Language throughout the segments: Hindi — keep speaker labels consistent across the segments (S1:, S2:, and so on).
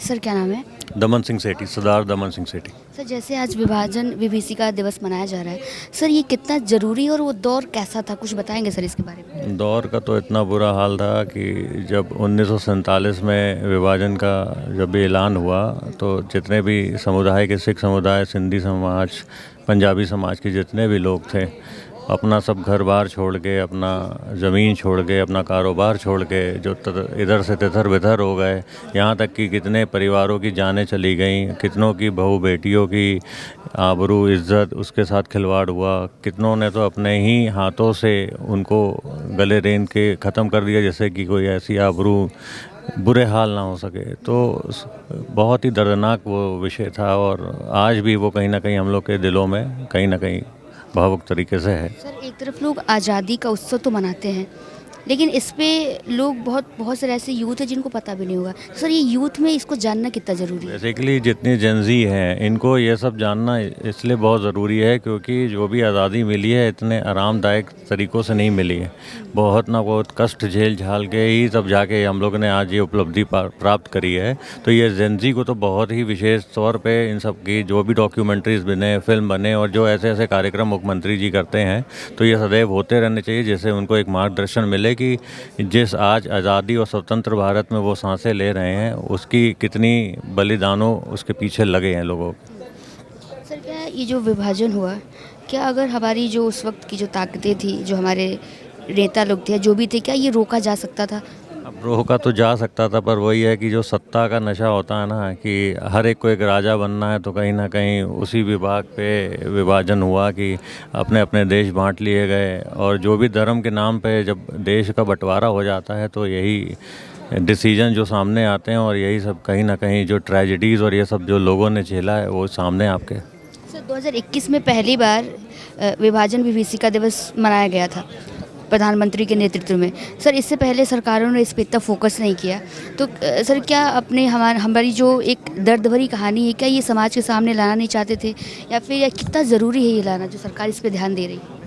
S1: सर क्या नाम है?
S2: दमन सिंह सेठी, सरदार दमन सिंह सेठी।
S1: सर जैसे आज विभाजन विभीषिका दिवस मनाया जा रहा है, सर ये कितना ज़रूरी और वो दौर कैसा था, कुछ बताएंगे सर इसके बारे में?
S2: दौर का तो इतना बुरा हाल था कि जब 1947 में विभाजन का जब भी ऐलान हुआ तो जितने भी समुदाय के, सिख समुदाय, सिंधी समाज, पंजाबी समाज के जितने भी लोग थे, अपना सब घर बार छोड़ के, अपना ज़मीन छोड़ के, अपना कारोबार छोड़ के जो इधर से तिधर बिधर हो गए। यहाँ तक कि कितने परिवारों की जानें चली गईं, कितनों की बहू बेटियों की आबरू इज़्ज़त उसके साथ खिलवाड़ हुआ। कितनों ने तो अपने ही हाथों से उनको गले रेंद के ख़त्म कर दिया, जैसे कि कोई ऐसी आबरू बुरे हाल ना हो सके। तो बहुत ही दर्दनाक वो विषय था और आज भी वो कहीं ना कहीं हम लोग के दिलों में कहीं ना कहीं भावुक तरीके से है।
S1: सर एक तरफ लोग आज़ादी का उत्सव तो मनाते हैं, लेकिन इस पे लोग बहुत सारे ऐसे यूथ है जिनको पता भी नहीं होगा। तो सर ये यूथ में इसको जानना कितना ज़रूरी है?
S2: बेसिकली जितनी जेंजी हैं इनको ये सब जानना इसलिए बहुत ज़रूरी है क्योंकि जो भी आज़ादी मिली है इतने आरामदायक तरीक़ों से नहीं मिली है। बहुत ना बहुत कष्ट झेल झाल के ही तब जाके हम लोग ने आज ये उपलब्धि प्राप्त करी है। तो ये जेंजी को तो बहुत ही विशेष तौर पे इन सब की जो भी डॉक्यूमेंट्रीज़ बने, फिल्म बने और जो ऐसे ऐसे कार्यक्रम मुख्यमंत्री जी करते हैं तो ये सदैव होते रहने चाहिए, जिससे उनको एक मार्गदर्शन मिले कि जिस आज आज़ादी और स्वतंत्र भारत में वो सांसें ले रहे हैं उसकी कितनी बलिदानों उसके पीछे लगे हैं लोगों को।
S1: सर क्या ये जो विभाजन हुआ, क्या अगर हमारी जो उस वक्त की जो ताकतें थी, जो हमारे नेता लोग थे, जो भी थे, क्या ये रोका जा सकता था?
S2: अब रोका तो जा सकता था, पर वही है कि जो सत्ता का नशा होता है ना कि हर एक को एक राजा बनना है, तो कहीं ना कहीं उसी विभाग पे विभाजन हुआ कि अपने अपने देश बांट लिए गए। और जो भी धर्म के नाम पे जब देश का बंटवारा हो जाता है तो यही डिसीजन जो सामने आते हैं और यही सब कहीं ना कहीं जो ट्रेजेडीज़ और ये सब जो लोगों ने झेला है वो सामने आपके।
S1: सर 2021 में पहली बार विभाजन विभीषिका दिवस मनाया गया था प्रधानमंत्री के नेतृत्व में। सर इससे पहले सरकारों ने इस पर इतना फोकस नहीं किया, तो सर क्या अपने हमारी जो एक दर्द भरी कहानी है, क्या ये समाज के सामने लाना नहीं चाहते थे, या फिर या कितना ज़रूरी है ये लाना जो सरकार इस पर ध्यान दे रही है?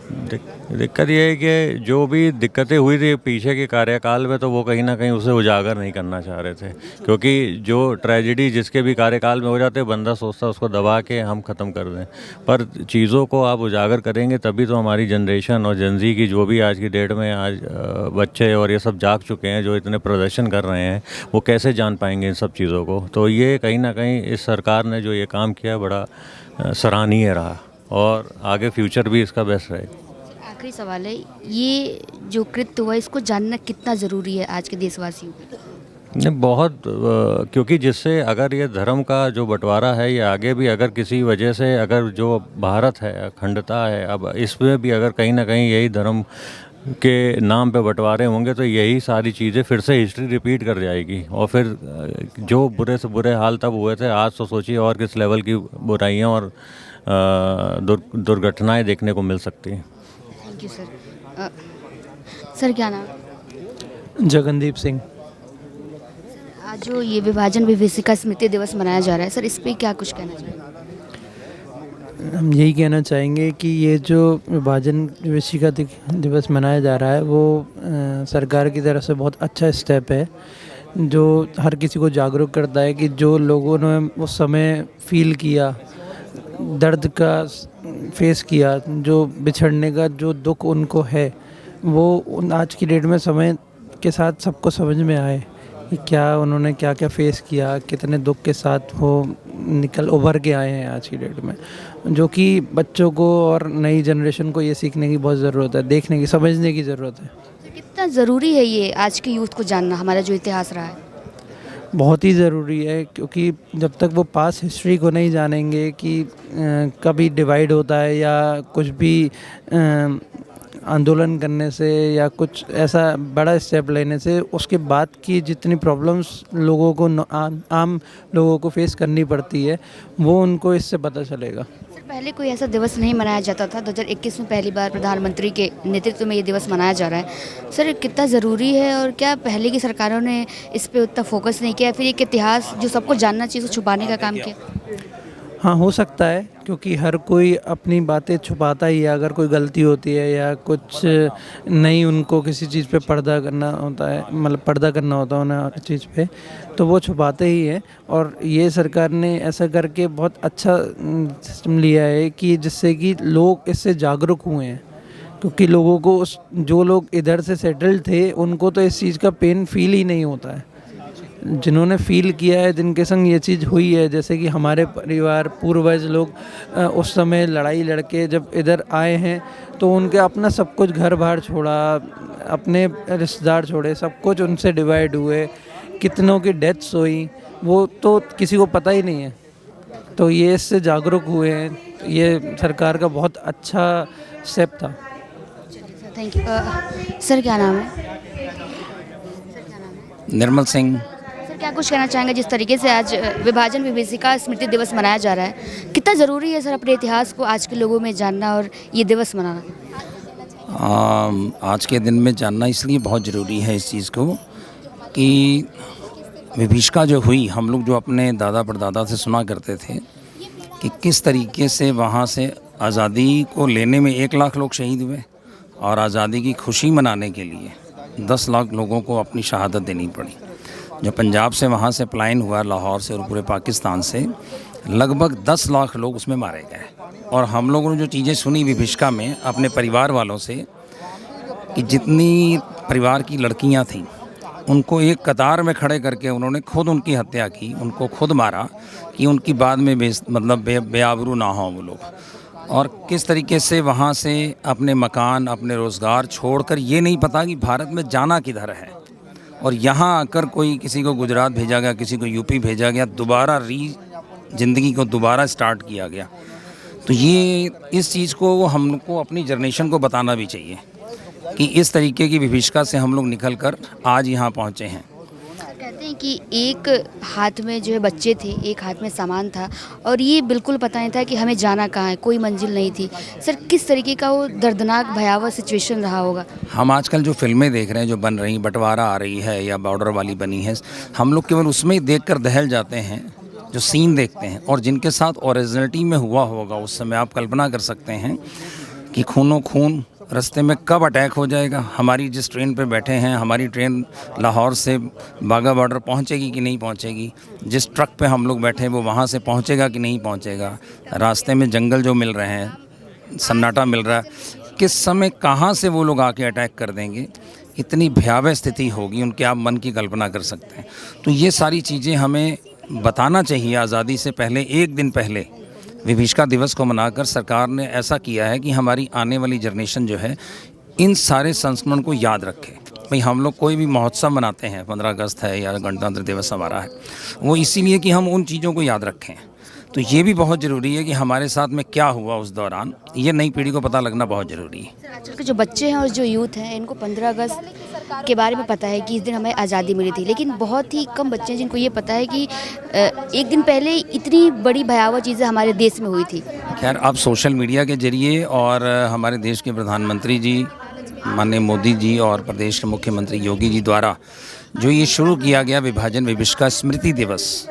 S2: दिक्कत ये है कि जो भी दिक्कतें हुई थी पीछे के कार्यकाल में तो वो कहीं ना कहीं उसे उजागर नहीं करना चाह रहे थे, क्योंकि जो ट्रेजेडी जिसके भी कार्यकाल में हो जाते बंदा सोचता उसको दबा के हम ख़त्म कर दें। पर चीज़ों को आप उजागर करेंगे तभी तो हमारी जनरेशन और जनजी की जो भी आज की डेट में आज बच्चे और ये सब जाग चुके हैं जो इतने प्रदर्शन कर रहे हैं, वो कैसे जान पाएंगे इन सब चीज़ों को। तो ये कहीं ना कहीं इस सरकार ने जो ये काम किया बड़ा सराहनीय रहा और आगे फ्यूचर भी इसका बेस्ट रहेगा।
S1: आखिरी सवाल है, ये जो कृत्य हुआ इसको जानना कितना ज़रूरी है आज के देशवासियों को?
S2: नहीं, बहुत क्योंकि जिससे अगर ये धर्म का जो बंटवारा है ये आगे भी अगर किसी वजह से अगर जो भारत है अखंडता है, अब इसमें भी अगर कहीं ना कहीं यही धर्म के नाम पे बंटवारे होंगे तो यही सारी चीज़ें फिर से हिस्ट्री रिपीट कर जाएगी। और फिर जो बुरे से बुरे हाल तब हुए थे, आज तो सोचिए और किस लेवल की बुराइयां और दुर्घटनाएं देखने को मिल सकती हैं।
S1: Thank you sir. सर क्या नाम?
S3: जगनदीप सिंह।
S1: आज जो ये विभाजन विभीषिका स्मृति दिवस मनाया जा रहा है, सर इस पे क्या कुछ कहना चाहिए?
S3: हम यही कहना चाहेंगे कि ये जो विभाजन विभीषिका दिवस मनाया जा रहा है वो सरकार की तरफ से बहुत अच्छा स्टेप है, जो हर किसी को जागरूक करता है कि जो लोगों ने उस समय फील किया, दर्द का फेस किया, जो बिछड़ने का जो दुख उनको है, वो आज की डेट में समय के साथ सबको समझ में आए कि क्या उन्होंने क्या क्या फेस किया, कितने दुख के साथ वो उभर के आए हैं आज की डेट में, जो कि बच्चों को और नई जनरेशन को ये सीखने की बहुत ज़रूरत है, देखने की, समझने की ज़रूरत है।
S1: तो कितना ज़रूरी है ये आज के यूथ को जानना, हमारा जो इतिहास रहा है?
S3: बहुत ही ज़रूरी है, क्योंकि जब तक वो पास हिस्ट्री को नहीं जानेंगे कि कभी डिवाइड होता है या कुछ भी आंदोलन करने से या कुछ ऐसा बड़ा स्टेप लेने से उसके बाद की जितनी प्रॉब्लम्स लोगों को आम लोगों को फेस करनी पड़ती है वो उनको इससे पता चलेगा।
S1: सर पहले कोई ऐसा दिवस नहीं मनाया जाता था, 2021 में पहली बार प्रधानमंत्री के नेतृत्व में ये दिवस मनाया जा रहा है। सर कितना ज़रूरी है और क्या पहले की सरकारों ने इस पर उतना फोकस नहीं किया, फिर एक इतिहास जो सबको जानना चाहिए उसको छुपाने का काम किया?
S3: हाँ, हो सकता है, क्योंकि हर कोई अपनी बातें छुपाता ही है। अगर कोई गलती होती है या कुछ नहीं, उनको किसी चीज़ पे पर्दा करना होता है, मतलब पर्दा करना होता है उन्हें चीज़ पे, तो वो छुपाते ही हैं। और ये सरकार ने ऐसा करके बहुत अच्छा सिस्टम लिया है कि जिससे कि लोग इससे जागरूक हुए हैं। क्योंकि लोगों को जो लोग इधर से सेटल्ड थे, उनको तो इस चीज़ का पेन फील ही नहीं होता है। जिन्होंने फील किया है, जिनके संग ये चीज़ हुई है, जैसे कि हमारे परिवार पूर्वज लोग उस समय लड़ाई लड़के जब इधर आए हैं, तो उनके अपना सब कुछ घर बार छोड़ा, अपने रिश्तेदार छोड़े, सब कुछ उनसे डिवाइड हुए, कितनों की डेथ्स हुई, वो तो किसी को पता ही नहीं है। तो ये इससे जागरूक हुए हैं, ये सरकार का बहुत अच्छा स्टेप था।
S1: Thank you. सर क्या नाम है?
S4: निर्मल सिंह।
S1: सर क्या कुछ कहना चाहेंगे जिस तरीके से आज विभाजन विभीषिका स्मृति दिवस मनाया जा रहा है, कितना ज़रूरी है सर अपने इतिहास को आज के लोगों में जानना और ये दिवस मनाना?
S4: आज के दिन में जानना इसलिए बहुत ज़रूरी है इस चीज़ को कि विभीषिका जो हुई, हम लोग जो अपने दादा परदादा से सुना करते थे कि किस तरीके से वहाँ से आज़ादी को लेने में 1 लाख लोग शहीद हुए और आज़ादी की खुशी मनाने के लिए 10 लाख लोगों को अपनी शहादत देनी पड़ी। जो पंजाब से वहाँ से पलायन हुआ, लाहौर से और पूरे पाकिस्तान से, लगभग 10 लाख लोग उसमें मारे गए। और हम लोगों ने जो चीज़ें सुनी विभीषिका में अपने परिवार वालों से कि जितनी परिवार की लड़कियाँ थीं उनको एक कतार में खड़े करके उन्होंने खुद उनकी हत्या की, उनको खुद मारा कि उनकी बाद में बेआबरू ना हो वो लोग। और किस तरीके से वहाँ से अपने मकान, अपने रोज़गार छोड़कर, ये नहीं पता कि भारत में जाना किधर है, और यहाँ आकर कोई किसी को गुजरात भेजा गया, किसी को यूपी भेजा गया, दोबारा ज़िंदगी को दोबारा स्टार्ट किया गया। तो ये इस चीज़ को हमको अपनी जनरेशन को बताना भी चाहिए कि इस तरीके की विभीषिका से हम लोग निकल कर आज यहाँ पहुँचे हैं।
S1: कहते हैं कि एक हाथ में जो है बच्चे थे, एक हाथ में सामान था, और ये बिल्कुल पता नहीं था कि हमें जाना कहाँ है, कोई मंजिल नहीं थी। सर किस तरीके का वो दर्दनाक भयावह सिचुएशन रहा होगा?
S4: हम आजकल जो फिल्में देख रहे हैं, जो बन रही, बंटवारा आ रही है या बॉर्डर वाली बनी है, हम लोग केवल उसमें ही देख कर दहल जाते हैं, जो सीन देखते हैं। और जिनके साथ ओरिजिनलिटी में हुआ होगा उस समय आप कल्पना कर सकते हैं कि खूनों खून रास्ते में कब अटैक हो जाएगा। हमारी जिस ट्रेन पे बैठे हैं, हमारी ट्रेन लाहौर से बाघा बॉर्डर पहुंचेगी कि नहीं पहुंचेगी, जिस ट्रक पे हम लोग बैठे हैं वो वहां से पहुंचेगा कि नहीं पहुंचेगा, रास्ते में जंगल जो मिल रहे हैं, सन्नाटा मिल रहा है, किस समय कहां से वो लोग आके अटैक कर देंगे, इतनी भयावह स्थिति होगी उनके, आप मन की कल्पना कर सकते हैं। तो ये सारी चीज़ें हमें बताना चाहिए। आज़ादी से पहले, एक दिन पहले विभीषिका दिवस को मनाकर सरकार ने ऐसा किया है कि हमारी आने वाली जनरेशन जो है इन सारे संस्मरण को याद रखे। भाई हम लोग कोई भी महोत्सव मनाते हैं, 15 अगस्त है या गणतंत्र दिवस हमारा है, वो इसीलिए कि हम उन चीज़ों को याद रखें। तो ये भी बहुत ज़रूरी है कि हमारे साथ में क्या हुआ उस दौरान, ये नई पीढ़ी को पता लगना बहुत ज़रूरी है।
S1: सर आजकल के जो बच्चे हैं और जो यूथ हैं, इनको 15 अगस्त के बारे में पता है कि इस दिन हमें आज़ादी मिली थी, लेकिन बहुत ही कम बच्चे हैं जिनको ये पता है कि एक दिन पहले इतनी बड़ी भयावह चीज़ें हमारे देश में हुई थी।
S4: खैर, अब सोशल मीडिया के जरिए और हमारे देश के प्रधानमंत्री जी माननीय मोदी जी और प्रदेश के मुख्यमंत्री योगी जी द्वारा जो ये शुरू किया गया विभाजन विभीषिका स्मृति दिवस,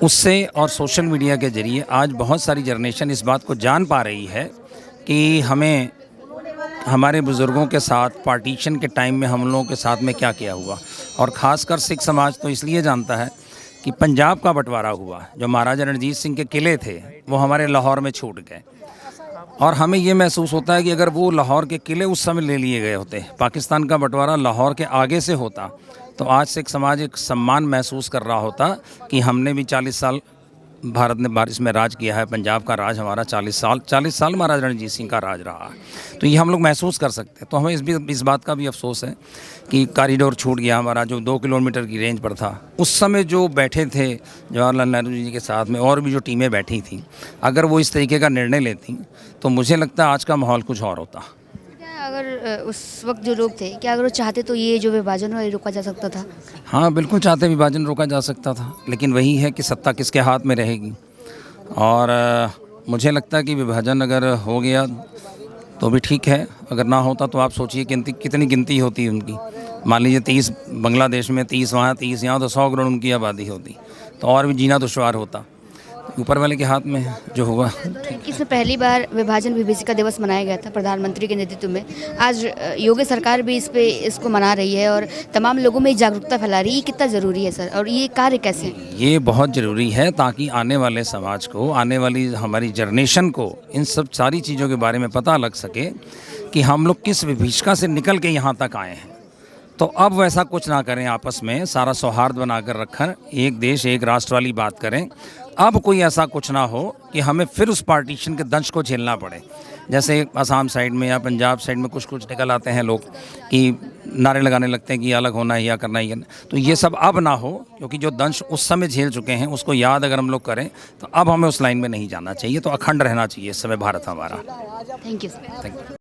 S4: उससे और सोशल मीडिया के जरिए आज बहुत सारी जनरेशन इस बात को जान पा रही है कि हमें हमारे बुज़ुर्गों के साथ पार्टीशन के टाइम में हम लोगों के साथ में क्या किया हुआ। और ख़ासकर सिख समाज तो इसलिए जानता है कि पंजाब का बंटवारा हुआ, जो महाराजा रणजीत सिंह के किले थे वो हमारे लाहौर में छूट गए, और हमें ये महसूस होता है कि अगर वो लाहौर के किले उस समय ले लिए गए होते, पाकिस्तान का बंटवारा लाहौर के आगे से होता, तो आज सिख समाज एक सम्मान महसूस कर रहा होता कि हमने भी 40 साल भारत ने बारिश में राज किया है, पंजाब का राज हमारा 40 साल महाराजा रणजीत सिंह का राज रहा है। तो ये हम लोग महसूस कर सकते हैं। तो हमें इस बात का भी अफसोस है कि कॉरिडोर छूट गया हमारा, जो 2 किलोमीटर की रेंज पर था। उस समय जो बैठे थे जवाहरलाल नेहरू जी के साथ में और भी जो टीमें बैठी थी, अगर वो इस तरीके का निर्णय लेती तो मुझे लगता है आज का माहौल कुछ और होता।
S1: अगर उस वक्त जो लोग थे, क्या अगर वो चाहते तो ये जो विभाजन है रोका जा सकता था?
S4: हाँ बिल्कुल चाहते, विभाजन रोका जा सकता था, लेकिन वही है कि सत्ता किसके हाथ में रहेगी। और मुझे लगता है कि विभाजन अगर हो गया तो भी ठीक है, अगर ना होता तो आप सोचिए कितनी गिनती होती है उनकी। मान लीजिए 30 बांग्लादेश में, 30 वहाँ, 30 यहाँ, तो 100 करोड़ उनकी आबादी होती, तो और भी जीना दुश्वार होता। ऊपर वाले के हाथ में है जो हुआ।
S1: 21 में पहली बार विभाजन विभीषिका दिवस मनाया गया था प्रधानमंत्री के नेतृत्व में। आज योगी सरकार भी इसको मना रही है और तमाम लोगों में जागरूकता फैला रही है। ये कितना ज़रूरी है सर, और ये कार्य कैसे है?
S4: ये बहुत ज़रूरी है ताकि आने वाले समाज को, आने वाली हमारी जनरेशन को इन सब सारी चीज़ों के बारे में पता लग सके कि हम लोग किस विभीषिका से निकल के यहाँ तक आए हैं। तो अब वैसा कुछ ना करें, आपस में सारा सौहार्द बनाकर रखें, एक देश एक राष्ट्र वाली बात करें। अब कोई ऐसा कुछ ना हो कि हमें फिर उस पार्टीशन के दंश को झेलना पड़े। जैसे असम साइड में या पंजाब साइड में कुछ निकल आते हैं लोग कि नारे लगाने लगते हैं कि अलग होना है या करना ही है। तो ये सब अब ना हो, क्योंकि जो दंश उस समय झेल चुके हैं उसको याद अगर हम लोग करें तो अब हमें उस लाइन में नहीं जाना चाहिए। तो अखंड रहना चाहिए इस समय भारत हमारा।
S1: Thank you sir.
S4: Thank you.